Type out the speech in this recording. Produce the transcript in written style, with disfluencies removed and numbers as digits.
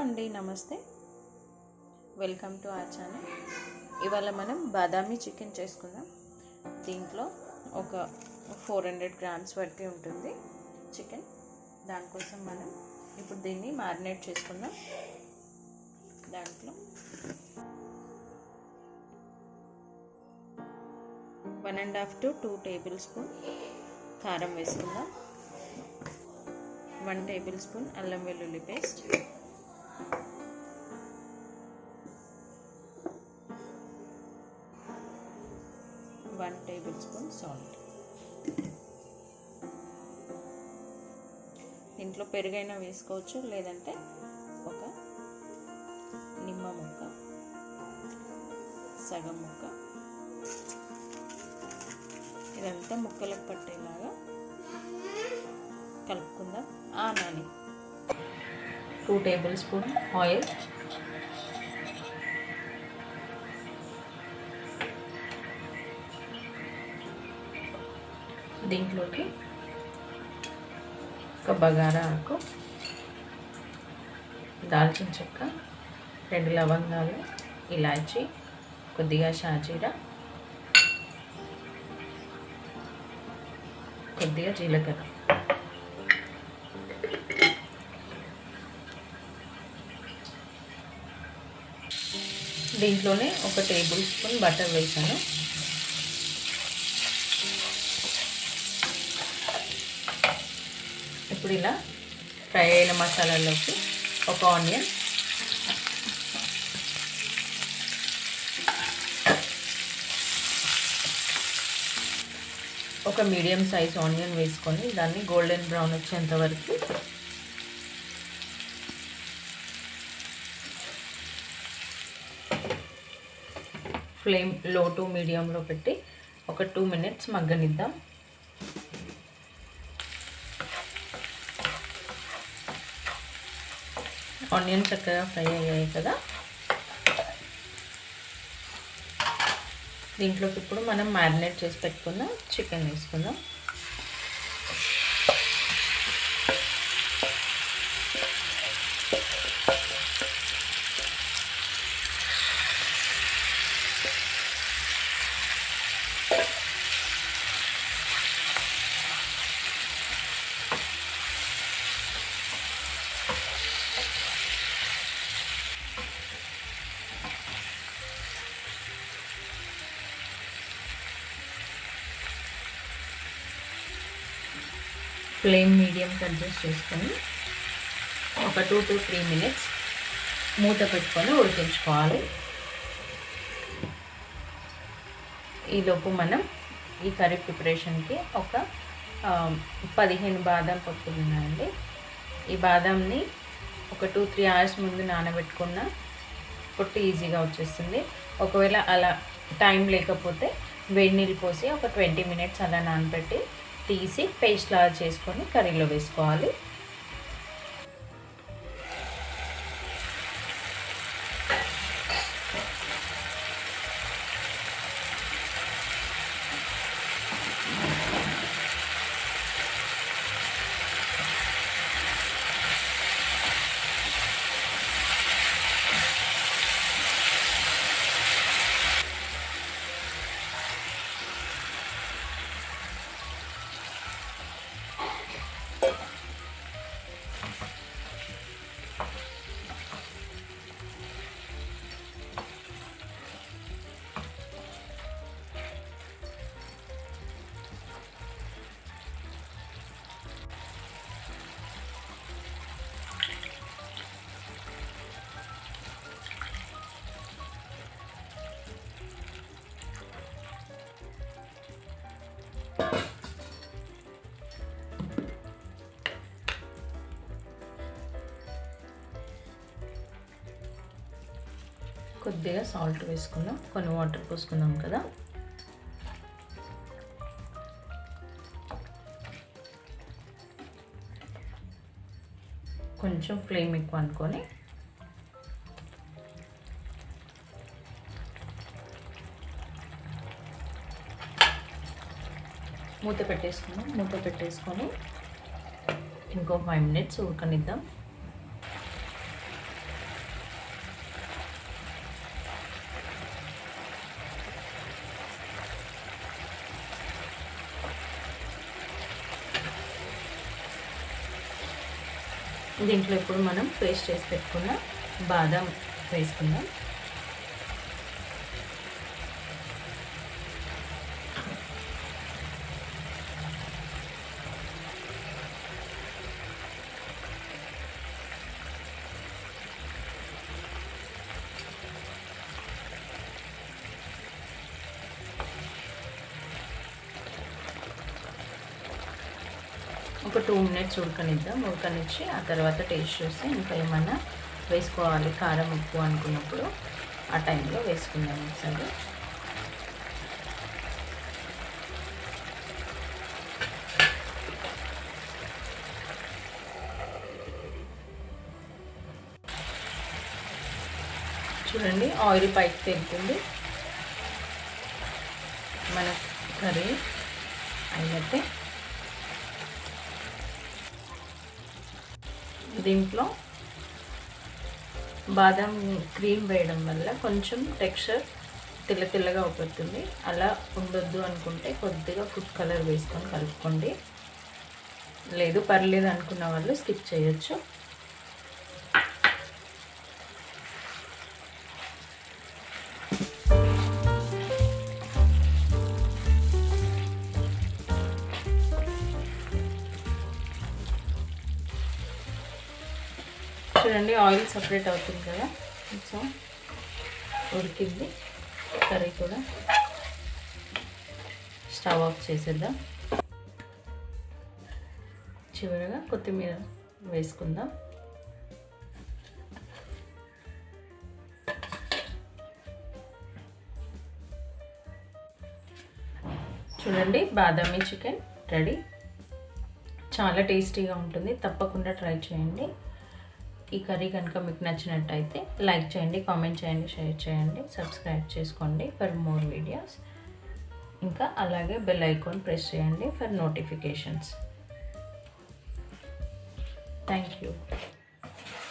అండి, నమస్తే, welcome to our channel. ఇవాళ మనం బాదామి చికెన్ చేసుకుందాం. దీంట్లో ఒక 400 గ్రామ్స్ వరకు ఉంటుంది చికెన్. దానికోసం మనం ఇప్పుడు దీన్ని మ్యారినేట్ చేసుకుందాం. దాంట్లో 1.5 to 2 టేబుల్ స్పూన్ కారం వేసుకుందాం. 1 టేబుల్ స్పూన్ అల్లం వెల్లుల్లి పేస్ట్, 1 టేబుల్ స్పూన్ సాల్ట్. దీంట్లో పెరుగైనా వేసుకోవచ్చు, లేదంటే ఒక నిమ్మ ముక్క, సగం ముక్క. ఇదంతా ముక్కలకు పట్టేలాగా కలుపుకుందాం. నాని 2 టేబుల్ స్పూన్ ఆయిల్, దీంట్లోకి ఒక బగారా ఆకు, దాల్చిన చెక్క, 2 లవంగాలు, ఇలాచి, కొద్దిగా షాజీరా, కొద్దిగా జీలకర్ర. దీంట్లోనే 1 టేబుల్ స్పూన్ బటర్ వేసాను. ఇప్పుడు ఇలా ఫ్రై అయిన మసాలాలోకి ఒక ఆనియన్, ఒక మీడియం సైజ్ ఆనియన్ వేసుకొని దాన్ని గోల్డెన్ బ్రౌన్ వచ్చేంత వరకు ఫ్లేమ్ లో టు మీడియంలో పెట్టి ఒక 2 మినిట్స్ మగ్గనిద్దాం. ఆనియన్ చక్కగా ఫ్రై అయ్యాయి కదా. దీంట్లోకి ఇప్పుడు మనం మ్యారినేట్ చేసి పెట్టుకున్న చికెన్ వేసుకుందాం. ఫ్లేమ్ మీడియంకి అడ్జస్ట్ చేసుకొని ఒక 2 to 3 మినిట్స్ మూత పెట్టుకొని ఉడికించుకోవాలి. ఈలోపు మనం ఈ కర్రీ ప్రిపరేషన్కి ఒక 15 బాదం పప్పులు ఉన్నాయండి. ఈ బాదంని ఒక 2-3 అవర్స్ ముందు నానబెట్టుకున్న పొట్టు ఈజీగా వచ్చేస్తుంది. ఒకవేళ అలా టైం లేకపోతే వేడి నీళ్ళు పోసి ఒక 20 మినిట్స్ అలా నానబెట్టి తీసి పేస్ట్ లాగా చేసుకొని కర్రీలో వేసుకోవాలి. కొద్దిగా సాల్ట్ వేసుకుందాం, కొన్ని వాటర్ పోసుకుందాం కదా. కొంచెం ఫ్లేమ్ ఎక్కువ అనుకొని మూత పెట్టేసుకుందాం. మూత పెట్టేసుకొని ఇంకో 5 మినిట్స్ ఉడకనిద్దాం. దీంట్లో ఇప్పుడు మనం పేస్ట్ చేసి పెట్టుకున్న బాదం వేసుకుందాం. ఒక 2 మినిట్స్ ఉడకనిచ్చి ఆ తర్వాత టేస్ట్ చూసి ఇంకా ఏమన్నా వేసుకోవాలి కారం ఉప్పు అనుకున్నప్పుడు ఆ టైంలో వేసుకుందాం ఒకసారి. చూడండి ఆయిల్ పైకి తేలుతుంది. మన కర్రీ అయినట్టే. దీంట్లో బాదం క్రీమ్ వేయడం వల్ల కొంచెం టెక్స్చర్ తెల్లగా అవుతుంది. అలా ఉండొద్దు అనుకుంటే కొద్దిగా ఫుడ్ కలర్ వేసుకొని కలుపుకోండి. లేదు పర్లేదు అనుకున్న వాళ్ళు స్కిప్ చేయొచ్చు. చూడండి ఆయిల్ సపరేట్ అవుతుంది కదా, సో ఉడికింది కర్రీ కూడా. స్టవ్ ఆఫ్ చేసేద్దాం. చివరగా కొత్తిమీర వేసుకుందాం. చూడండి బాదామి చికెన్ రెడీ. చాలా టేస్టీగా ఉంటుంది, తప్పకుండా ట్రై చేయండి. ఈ కర్రీ కనుక మీకు నచ్చినట్టయితే లైక్ చేయండి, కామెంట్ చేయండి, షేర్ చేయండి, సబ్స్క్రైబ్ చేసుకోండి ఫర్ మోర్ వీడియోస్. ఇంకా అలాగే బెల్ ఐకాన్ ప్రెస్ చేయండి ఫర్ నోటిఫికేషన్స్. Thank you.